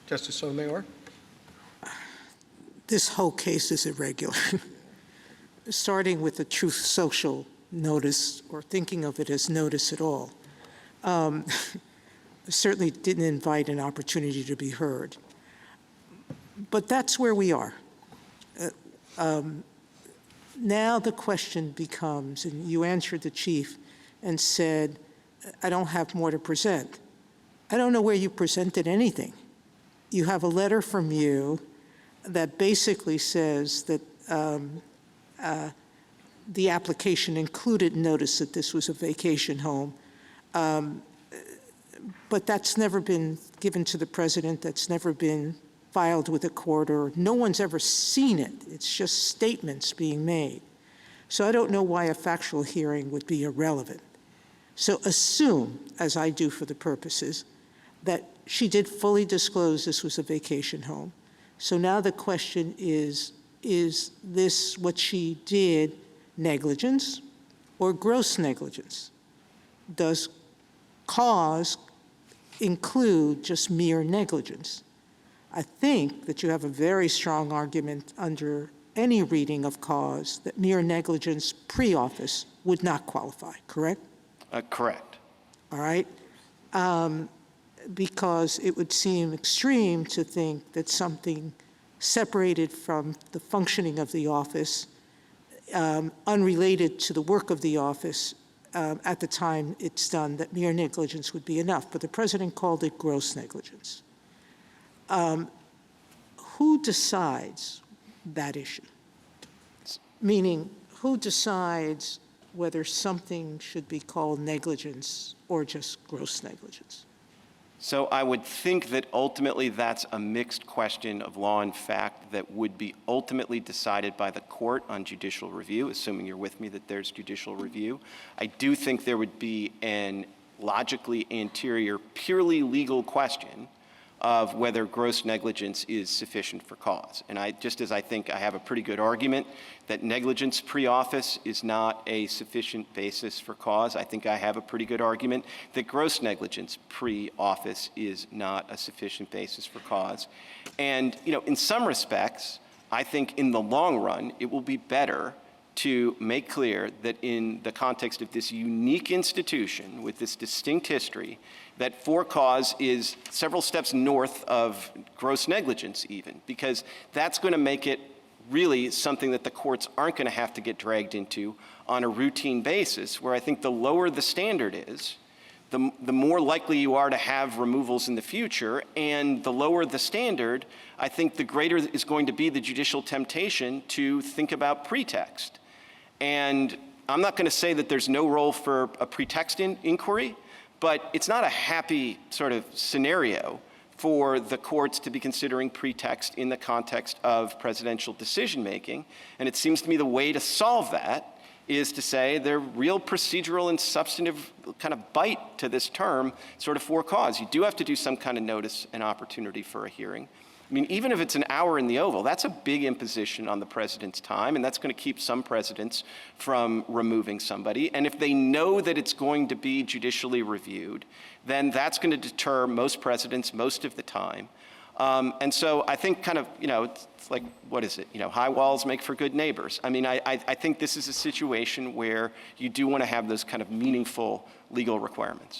Justice Sotomayor. This whole case is irregular. Starting with the truth social notice, or thinking of it as notice at all, certainly didn't invite an opportunity to be heard. But that's where we are. Now the question becomes, and you answered the chief and said, I don't have more to present. I don't know where you presented anything. You have a letter from you that basically says that the application included notice that this was a vacation home. But that's never been given to the president. That's never been filed with a court, or no one's ever seen it. It's just statements being made. So I don't know why a factual hearing would be irrelevant. So assume, as I do for the purposes, that she did fully disclose this was a vacation home. So now the question is this, what she did, negligence or gross negligence? Does cause include just mere negligence? I think that you have a very strong argument under any reading of cause that mere negligence pre-office would not qualify, correct? Correct. All right. Because it would seem extreme to think that something separated from the functioning of the office, unrelated to the work of the office at the time it's done, that mere negligence would be enough. But the president called it gross negligence. Who decides that issue? Meaning, who decides whether something should be called negligence or just gross negligence? So I would think that ultimately that's a mixed question of law and fact that would be ultimately decided by the court on judicial review, assuming you're with me that there's judicial review. I do think there would be an logically anterior, purely legal question of whether gross negligence is sufficient for cause. And just as I think I have a pretty good argument that negligence pre-office is not a sufficient basis for cause, I think I have a pretty good argument that gross negligence pre-office is not a sufficient basis for cause. And, in some respects, I think in the long run, it will be better to make clear that in the context of this unique institution with this distinct history, that for cause is several steps north of gross negligence even, because that's going to make it really something that the courts aren't going to have to get dragged into on a routine basis, where I think the lower the standard is, the more likely you are to have removals in the future, and the lower the standard, I think the greater is going to be the judicial temptation to think about pretext. And I'm not going to say that there's no role for a pretext inquiry, but it's not a happy sort of scenario for the courts to be considering pretext in the context of presidential decision-making. And it seems to me the way to solve that is to say there are real procedural and substantive kind of bite to this term, sort of for cause. You do have to do some kind of notice and opportunity for a hearing. I mean, even if it's an hour in the Oval, that's a big imposition on the president's time, and that's going to keep some presidents from removing somebody. And if they know that it's going to be judicially reviewed, then that's going to deter most presidents most of the time. And so I think kind of, it's like, what is it? High walls make for good neighbors. I mean, I think this is a situation where you do want to have those kind of meaningful legal requirements.